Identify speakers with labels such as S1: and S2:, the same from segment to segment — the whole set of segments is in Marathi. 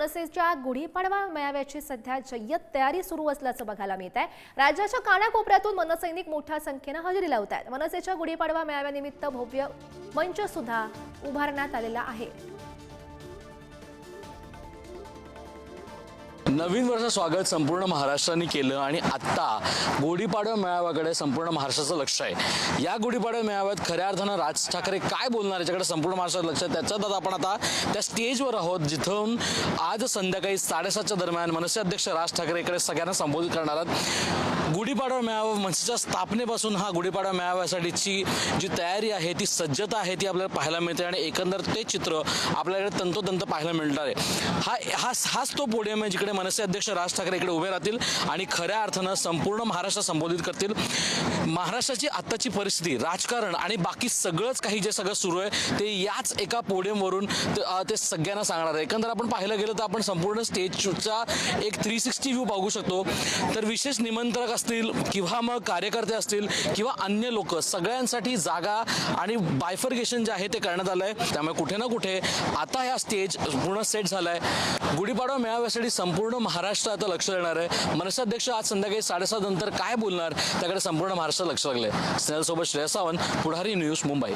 S1: मनसेच्या गुढीपाडवा मेळाव्याची सध्या जय्यत तयारी सुरू असल्याचं बघायला मिळत आहे। राज्याच्या कानाकोपऱ्यातून मनसैनिक मोठ्या संख्येने हजेरी लावत आहेत। मनसेच्या गुढीपाडवा मेळाव्यानिमित्त भव्य मंच सुद्धा उभारण्यात आलेला आहे।
S2: नवीन वर्ष स्वागत संपूर्ण महाराष्ट्राने केलं आणि आता गुढीपाडवा मेळाव्याकडे संपूर्ण महाराष्ट्राचं लक्ष आहे। या गुढीपाडवा मेळाव्यात खऱ्या अर्थानं राज ठाकरे काय बोलणार याच्याकडे संपूर्ण महाराष्ट्राचं लक्ष आहे। त्याच्यात आपण आता त्या स्टेजवर आहोत जिथून आज संध्याकाळी 7:30च्या दरम्यान मनसे अध्यक्ष राज ठाकरे इकडे सगळ्यांना संबोधित करणार आहेत। गुढीपाडवा मेळावा मनसेच्या स्थापनेपासून हा गुढीपाडवा मेळाव्यासाठीची जी तयारी आहे, ती सज्जता आहे, ती आपल्याला पाहायला मिळते आणि एकंदर ते चित्र आपल्याकडे तंतोतंत पाहायला मिळणार आहे। हाच तो पोडियम आहे जिकडे मनसे अध्यक्ष राज ठाकरे इकडे उभे राहतील आणि खऱ्या अर्थानं संपूर्ण महाराष्ट्र संबोधित करतील। महाराष्ट्राची आत्ताची परिस्थिती, राजकारण आणि बाकी सगळंच काही जे सगळं सुरू आहे ते याच एका पोडियमवरून ते सगळ्यांना सांगणार आहे। एकंदर आपण पाहायला गेलं तर आपण संपूर्ण स्टेजचा एक 360 व्ह्यू बघू शकतो। तर विशेष निमंत्रक असतील किंवा मग कार्यकर्ते असतील किंवा अन्य लोक, सगळ्यांसाठी जागा आणि बायफर्गेशन जे आहे ते करण्यात आलंय। त्यामुळे कुठे ना कुठे आता हा स्टेज पूर्ण सेट झालाय। गुढीपाडवा मेळाव्यासाठी संपूर्ण महाराष्ट्र आता लक्ष देणार आहे। मनसे अध्यक्ष आज संध्याकाळी 7:30 नंतर काय बोलणार त्याकडे संपूर्ण महाराष्ट्र लक्ष लागले। स्नेहल सोबत श्रेयस सावंत, पुढारी न्यूज, मुंबई।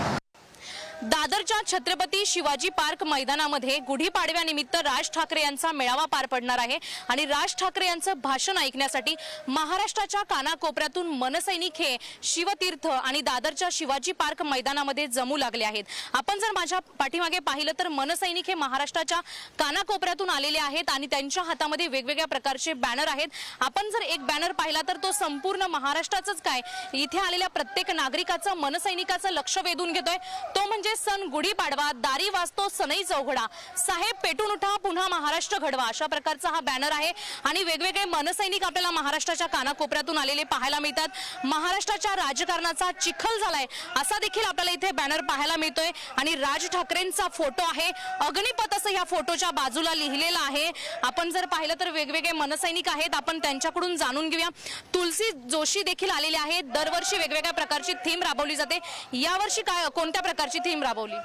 S3: दादरच्या छत्रपती शिवाजी पार्क मैदानामध्ये गुढीपाडव्यानिमित्त राज ठाकरे यांचा मेळावा पार पडणार आहे आणि राज ठाकरे यांचं भाषण ऐकण्यासाठी महाराष्ट्राच्या कानाकोपऱ्यातून मनसैनिक हे शिवतीर्थ आणि दादरच्या शिवाजी पार्क मैदानामध्ये जमू लागले आहेत। आपण जर माझ्या पाठीमागे पाहिलं तर मनसैनिक हे महाराष्ट्राच्या कानाकोपऱ्यातून आलेले आहेत आणि त्यांच्या हातामध्ये वेगवेगळ्या प्रकारचे बॅनर आहेत। आपण जर एक बॅनर पाहिला तर तो संपूर्ण महाराष्ट्राचंच काय, इथे आलेल्या प्रत्येक नागरिकाचं, मनसैनिकाचं लक्ष वेधून घेतोय। तो म्हणजे सण गुढीपाडवा, दारी वाजतो सनई चौघडा, साहेब पेटून उठा पुन्हा महाराष्ट्र घडवा, अशा प्रकारचा हा बॅनर आहे आणि वेगवेगळे मनसैनिक आपल्याला महाराष्ट्राच्या कानाकोपऱ्यातून आलेले पाहायला मिळतात। महाराष्ट्राच्या राजकारणाचा चिखल झालाय असा देखील आपल्याला इथे बॅनर पाहायला मिळतोय आणि राज ठाकरेंचा फोटो आहे, अग्निपथ असं या फोटोच्या बाजूला लिहिलेलं आहे। आपण जर पाहिलं तर वेगवेगळे मनसैनिक आहेत, आपण त्यांच्याकडून जाणून घेऊया। तुलसी जोशी देखील आलेले आहेत। दरवर्षी वेगवेगळ्या प्रकारची थीम राबवली जाते, यावर्षी काय कोणत्या प्रकारची थीम राबवली?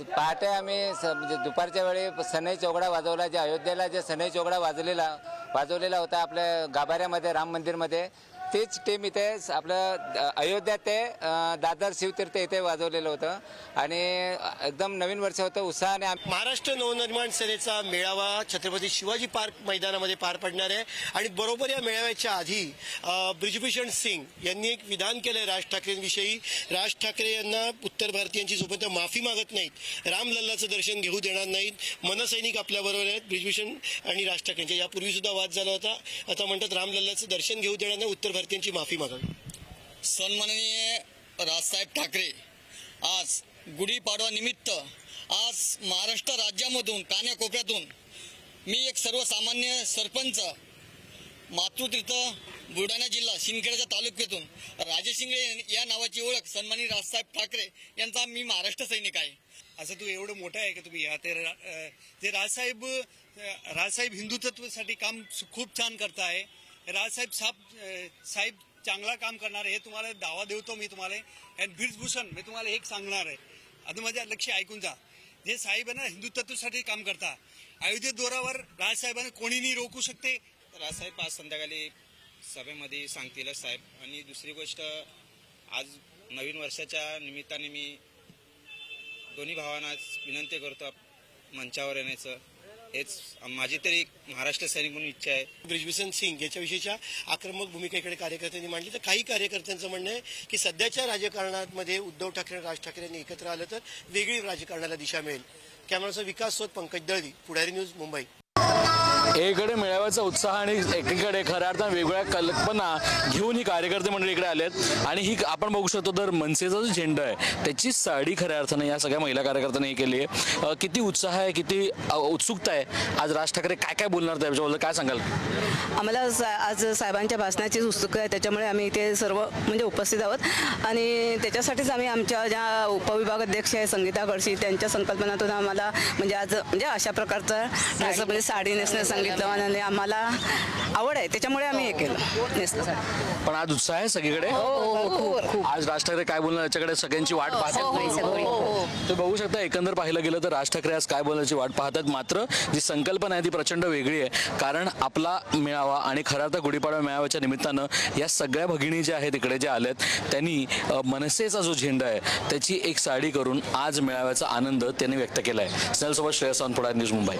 S4: पहाटे आम्ही म्हणजे दुपारच्या वेळी सनई चौघडा वाजवला। जे अयोध्येला जे सनई चौघडा वाजवलेला होता आपल्या गाभाऱ्यामध्ये, राम मंदिरमध्ये, तेच टीम इथे आपलं अयोध्या ते दादर शिवतीर्थ इथे वाजवलेलं होतं आणि एकदम नवीन वर्ष होतं उत्साहाने।
S5: महाराष्ट्र नवनिर्माण सेनेचा मेळावा छत्रपती शिवाजी पार्क मैदानामध्ये पार पडणार आहे आणि बरोबर या मेळाव्याच्या आधी ब्रिजभूषण सिंग यांनी एक विधान केलंय राज ठाकरेंविषयी। राज ठाकरे यांना उत्तर भारतीयांची जोपर्यंत माफी मागत नाहीत, रामलल्लाचं दर्शन घेऊ देणार नाहीत। मनसैनिक आपल्याबरोबर आहेत, ब्रिजभूषण आणि राज ठाकरेंच्या यापूर्वी सुद्धा वाद झाला होता। आता म्हणतात रामलल्लाचं दर्शन घेऊ देणार नाही, उत्तर भारतीयांची माफी मागावी।
S6: सन्माननीय राजसाहेब ठाकरे आज गुढीपाडवा निमित्त आज महाराष्ट्र राज्यामधून कानाकोपऱ्यातून मी एक सर्वसामान्य सरपंच, मातृतीर्थ बुलढाणा जिल्हा शिंदखेडा तालुक्यातून राजेश शिंगळे या नावाची ओळख सन्माननीय राजसाहेब ठाकरे यांचा मी महाराष्ट्र सैनिक आहे।
S5: असं तू एवढं मोठं आहे का तुम्ही ते राजसाहेब हिंदुत्वासाठी काम खूप छान करताय। राजसाहेब साहेब चांगला काम करणार आहे, हे तुम्हाला दावा देतो मी तुम्हाला। आणि ब्रिजभूषण मी तुम्हाला एक सांगणार आहे, आता माझ्या लक्ष ऐकून जा। जे साहेब आहे ना हिंदुत्वासाठी काम करता, अयोध्ये दौऱ्यावर राजसाहेबांना कोणी नाही रोखू शकते।
S7: राजसाहेब आज संध्याकाळी सभेमध्ये सांगतील साहेब। आणि दुसरी गोष्ट, आज नवीन वर्षाच्या निमित्ताने मी दोन्ही भावांना विनंती करतो मंचावर येण्याचं। हेच माझी तरी महाराष्ट्र सैनिक म्हणून इच्छा आहे।
S5: ब्रिजभूषण सिंग याच्याविषयीच्या आक्रमक भूमिकेकडे कार्यकर्त्यांनी मांडली, तर काही कार्यकर्त्यांचं म्हणणं आहे की सध्याच्या राजकारणामध्ये उद्धव ठाकरे राज ठाकरे यांनी एकत्र आलं तर वेगळी राजकारणाला दिशा मिळेल। कॅमेराचा विकास सोत, पंकज दळवी, पुढारी न्यूज, मुंबई।
S2: एकीकडे मेळाव्याचा उत्साह आणि एकीकडे खऱ्या अर्थानं वेगवेगळ्या कल्पना घेऊन ही कार्यकर्ते मंडळी इकडे आलेत आणि ही आपण बघू शकतो तर मनसेचा जो झेंडा आहे त्याची साडी खऱ्या अर्थानं या सगळ्या महिला कार्यकर्त्यांनी केली आहे। किती उत्साह आहे, किती उत्सुकता आहे, आज राज ठाकरे काय काय बोलणार त्याच्याबद्दल काय सांगाल?
S8: आम्हाला आज साहेबांच्या भाषणाची उत्सुकता आहे, त्याच्यामुळे आम्ही इथे सर्व म्हणजे उपस्थित आहोत आणि त्याच्यासाठीच आम्ही आमच्या ज्या उपविभागाध्यक्ष आहे संगीता गडशी त्यांच्या संकल्पनातून आम्हाला म्हणजे आज म्हणजे अशा प्रकारचा म्हणजे साडी नेसण्यास सांगितलं आणि आम्हाला आवड आहे त्याच्यामुळे आम्ही हे केलं नेसलं.
S2: पण आज उत्साह आहे सगळीकडे. आज राज ठाकरे काय बोलणार याच्याकडे सगळ्यांची वाट पाहतात. तर बघू शकता एकंदर पाहिलं गेलं तर राज ठाकरे आज काय बोलण्याची वाट पाहतात. मात्र जी संकल्पना आहे ती प्रचंड वेगळी आहे. कारण आपला मेळावा आणि खरा तर गुढीपाडवा मेळाव्याच्या निमित्तानं या सगळ्या भगिनी ज्या आहेत इकडे ज्या आल्यात त्यांनी मनसेचा जो झेंडा आहे त्याची एक साडी करून आज मेळाव्याचा आनंद त्यांनी व्यक्त केला आहे. सोबत श्रेयस सावंत, न्यूज मुंबई.